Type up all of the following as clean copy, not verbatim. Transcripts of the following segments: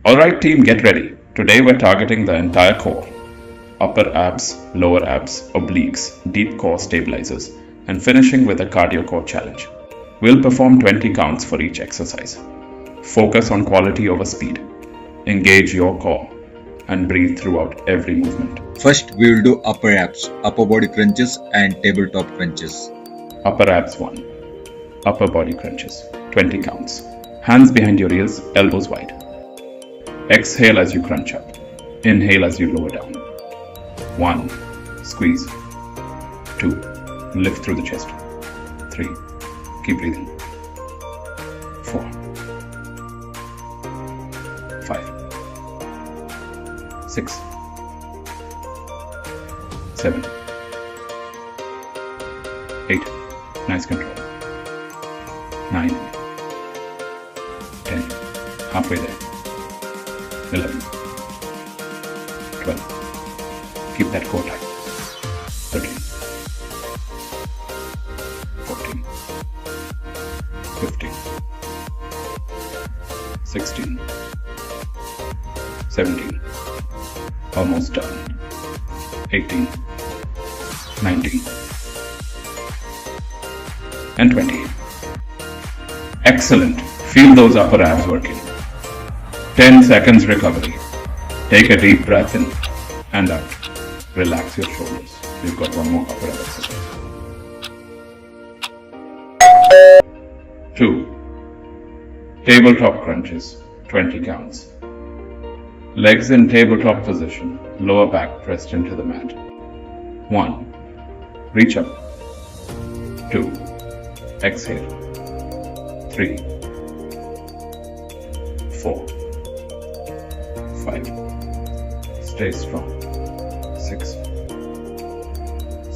Alright team, get ready. Today we're targeting the entire core. Upper abs, lower abs, obliques, deep core stabilizers, and finishing with a cardio core challenge. We'll perform 20 counts for each exercise. Focus on quality over speed. Engage your core and breathe throughout every movement. First, we will do upper abs, upper body crunches and tabletop crunches. Upper abs 1. Upper body crunches. 20 counts. Hands behind your ears, elbows wide. Exhale as you crunch up. Inhale as you lower down. 1. Squeeze. 2. Lift through the chest. 3. Keep breathing. 4. 5. 6. 7. 8. Nice control. 9. 10. Halfway there. 11. 12. Keep that core tight. 13. 14. 15. 16. 17. Almost done. 18. 19. And 20. Excellent. Feel those upper abs working. 10 seconds recovery. Take a deep breath in and out. Relax your shoulders. We've got one more upper ab exercise. 2. Tabletop crunches. 20 counts. Legs in tabletop position. Lower back pressed into the mat. 1. Reach up. 2. Exhale. 3. 4. 5. Stay strong. 6.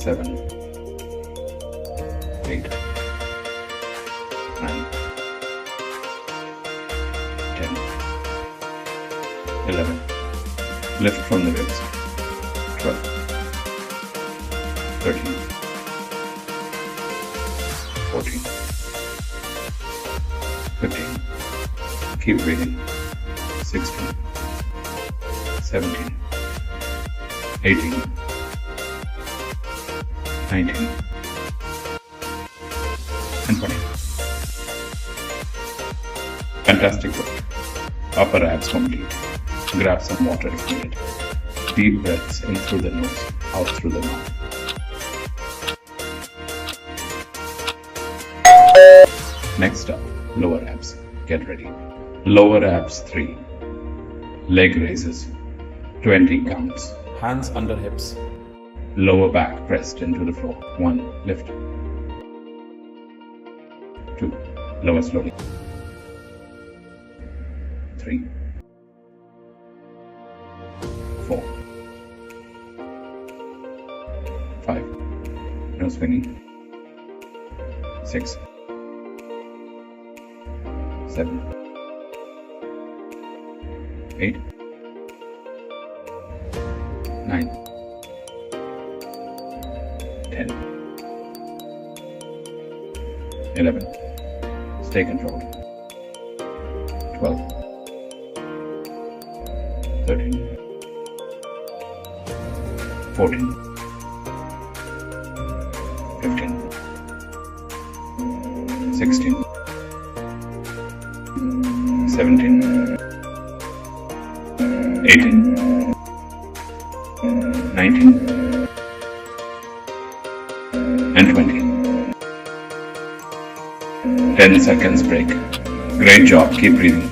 7. 8. 9. 10. 11. Lift from the ribs. 12. 13. 14. 15. Keep breathing. 16. 17. 18. 19. And 20. Fantastic work. Upper abs complete. Grab some water if needed. Deep breaths in through the nose, out through the mouth. Next up, lower abs. Get ready. Lower abs 3. Leg raises. 20 counts. Hands under hips. Lower back pressed into the floor. 1. Lift. 2. Lower slowly. 3. 4. 5. No swinging. 6. 7. 8. 9. 10. 11. Stay controlled. 12. 13. 14. 15. 16. 17. 18. 19. And 20. 10 seconds break. Great job. Keep breathing.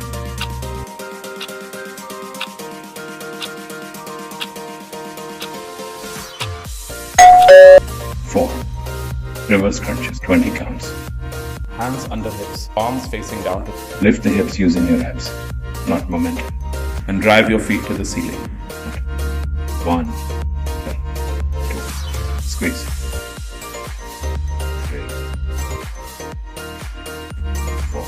4. Reverse crunches. 20 counts. Hands under hips. Arms facing down. Lift the hips using your abs, not momentum. And drive your feet to the ceiling. 1. 2. Squeeze. 3. 4.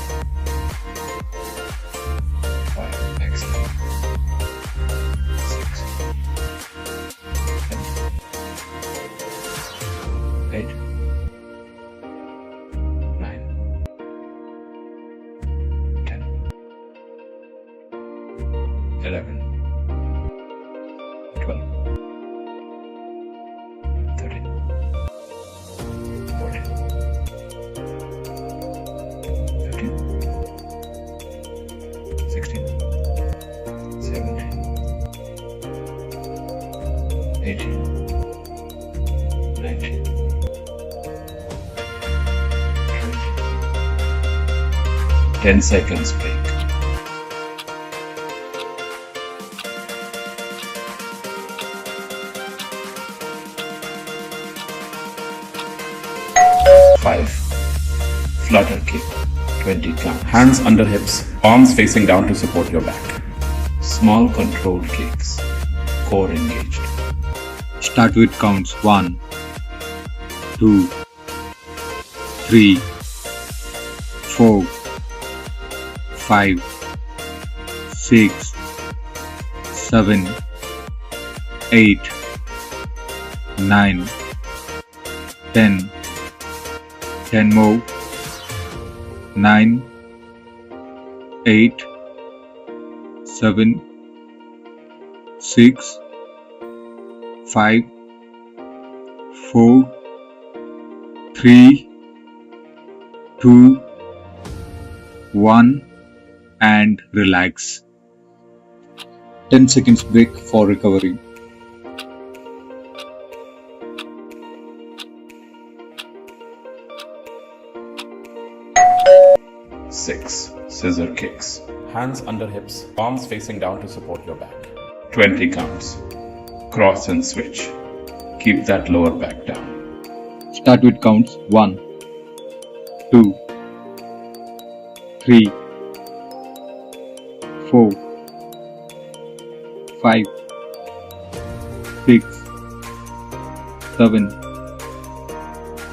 5. Excellent. 6. 7. 8. 9. 10. 11, 12, 13, 14, 15, 16, 17, 18, 19, 20. 10 seconds break. Five. Flutter kick. 20 count. Hands under hips, arms facing down to support your back. Small controlled kicks. Core engaged. Start with counts 1, 2, 3, 4, 5, 6, 7, 8, 9, 10. 10 more. 9, 8, 7, 6, 5, 4, 3, 2, 1 and relax. 10 seconds break for recovery. Six. Scissor kicks. Hands under hips, arms facing down to support your back. 20 counts. Cross and switch. Keep that lower back down. Start with counts 1, 2, 3, 4, 5, 6, 7,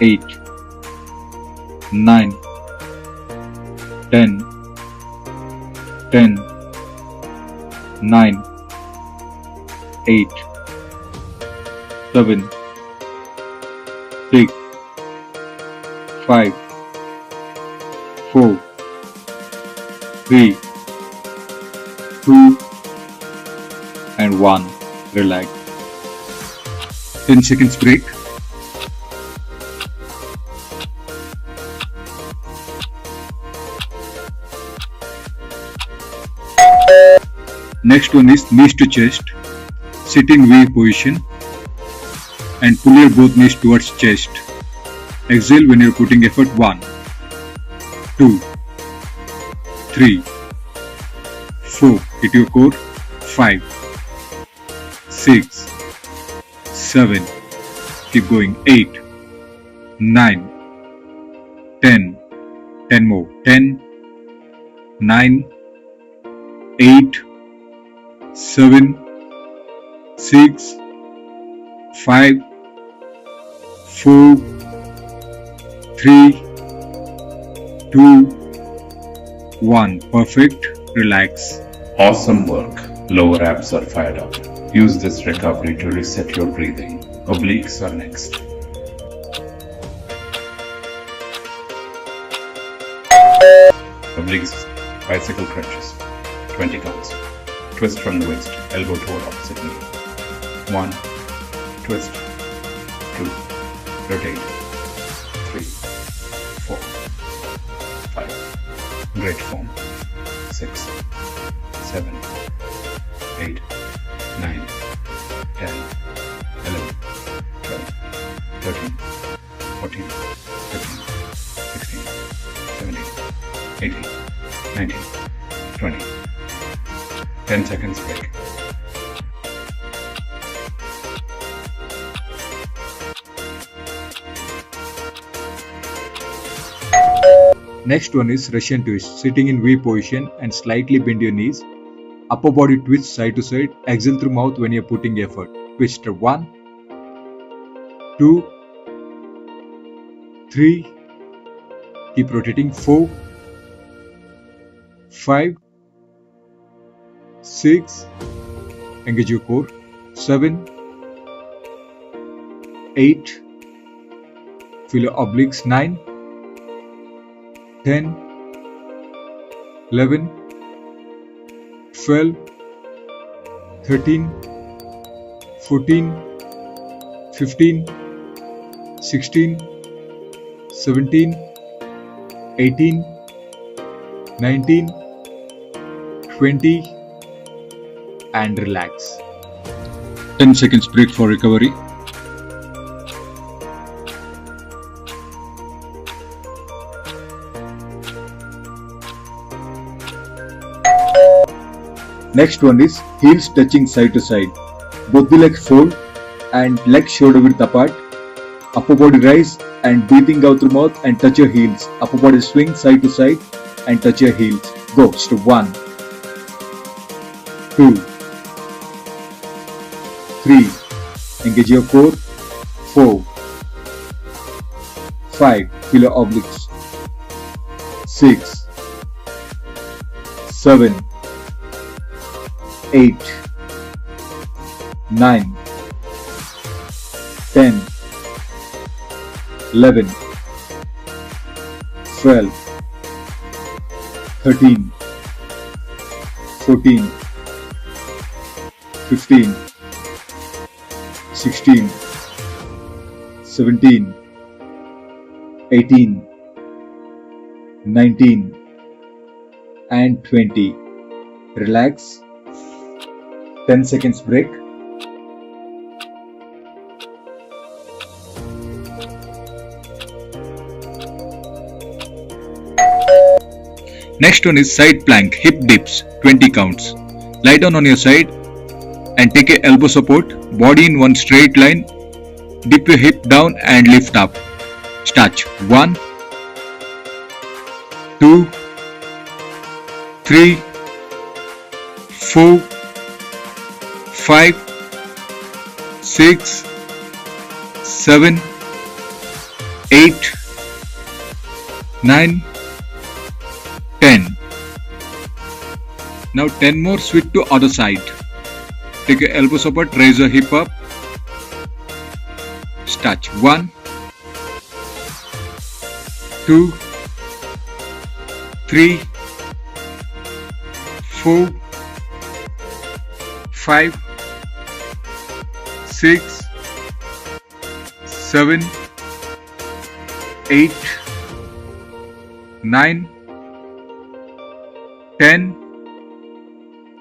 8, 9, 10, 10, 9, 8, 7, 6, 5, 4, 3, 2 and 1. Relax. 10 seconds break. Next one is knees to chest. Sit in V position and pull your both knees towards chest. Exhale when you are putting effort. 1, 2, 3, 4. Hit your core. 5, 6, 7. Keep going. 8, 9, 10. 10 more. 10, 9, 8, 7, 6, 5, 4, 3, 2, 1. Perfect. Relax. Awesome work. Lower abs are fired up. Use this recovery to reset your breathing. Obliques are next. Obliques. Bicycle crunches. 20 counts. Twist from the waist, elbow toward opposite knee. 1, twist, 2, rotate, 3, 4, 5. Great form. 6, 7, 8, 9, 10, 11, 12, 13, 14, 15, 16, 17, 18, 19, 20. 10 seconds break. Next one is Russian twist. Sitting in V position and slightly bend your knees. Upper body twist side to side. Exhale through mouth when you are putting effort. Twister 1, 2, 3. Keep rotating. 4, 5, 6. Engage your core. 7, 8. Feel your obliques. 9, 10, 11, 12, 13, 14, 15, 16, 17, 18, 19, 20 and relax. 10 seconds break for recovery. Next one is heels touching side to side. Both the legs fold and legs shoulder width apart. Upper body rise and breathing out through mouth and touch your heels. Upper body swing side to side and touch your heels. Go. Step 1, 2, 3. Engage your core. 4, 5. Feel your obliques. 6, 7, 8, 9, 10, 11, 12, 13, 14, 15, 16, 17, 18, 19 and 20. Relax. 10 seconds break. Next one is side plank, hip dips, 20 counts. Lie down on your side and take a elbow support, body in one straight line. Dip your hip down and lift up. Start. 1, 2, 3, 4, 5, 6, 7, 8, 9, 10. Now 10 more, switch to other side. Take your elbow support, raise your hip up. Start. 1, 2, 3, 4, 5, 6, 7, 8, 9, 10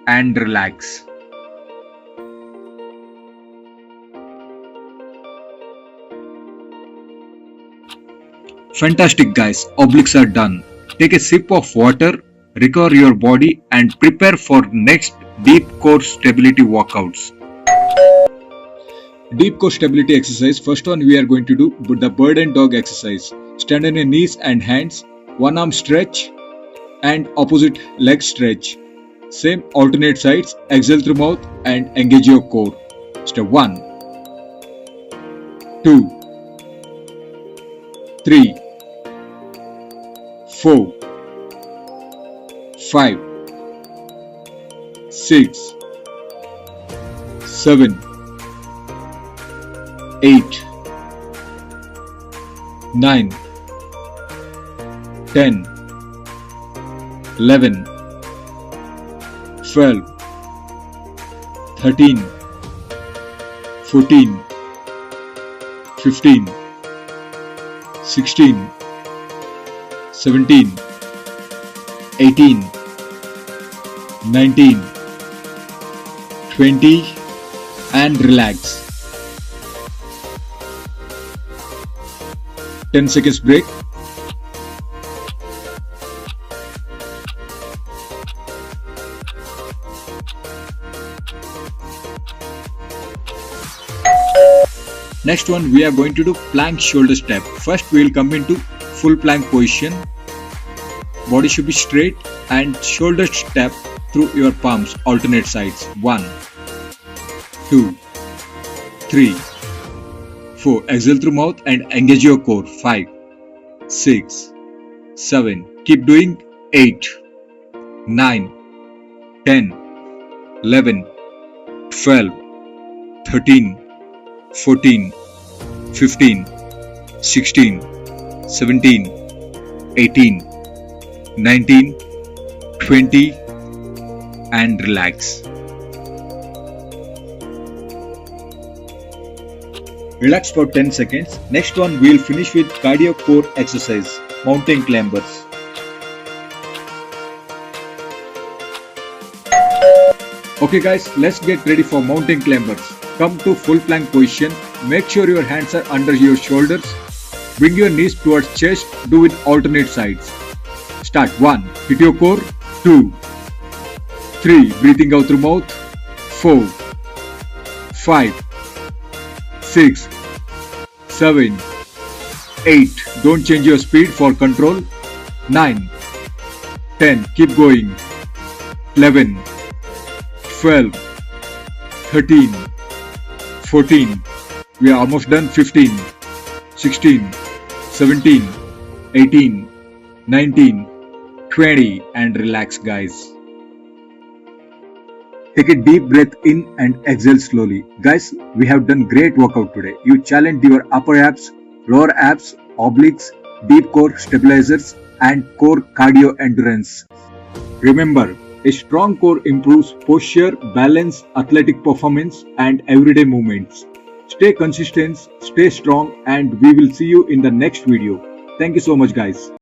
and relax. Fantastic guys, obliques are done. Take a sip of water, recover your body and prepare for next deep core stability workouts. Deep core stability exercise. First one we are going to do the bird and dog exercise. Stand on your knees and hands, one arm stretch and opposite leg stretch. Same alternate sides, exhale through mouth and engage your core. Step 1, 2, 3, 4, 5, 6, 7, 8, 9, 10, 11, 12, 13, 14, 15, 16, 17, 18, 19, 20 and relax. 10 seconds break. Next one we are going to do plank shoulder step. First we will come into full plank position. Body should be straight and shoulder step through your palms, alternate sides. 1, 2, 3, 4. Exhale through mouth and engage your core. 5, 6, 7. Keep doing. 8, 9, 10, 11, 12, 13, 14, 15, 16, 17, 18, 19, 20 and relax. Relax for 10 seconds. Next one we'll finish with cardio core exercise, mountain climbers. Okay guys, let's get ready for mountain climbers. Come to full plank position. Make sure your hands are under your shoulders. Bring your knees towards chest. Do with alternate sides. Start 1. Hit your core. 2. 3. Breathing out through mouth. 4. 5. 6. 7. 8. Don't change your speed for control. 9. 10. Keep going. 11. 12. 13. 14. We are almost done. 15. 16. 17. 18. 19. 20. And relax guys. Take a deep breath in and exhale slowly. Guys, we have done great workout today. You challenged your upper abs, lower abs, obliques, deep core stabilizers and core cardio endurance. Remember, a strong core improves posture, balance, athletic performance and everyday movements. Stay consistent, stay strong and we will see you in the next video. Thank you so much guys.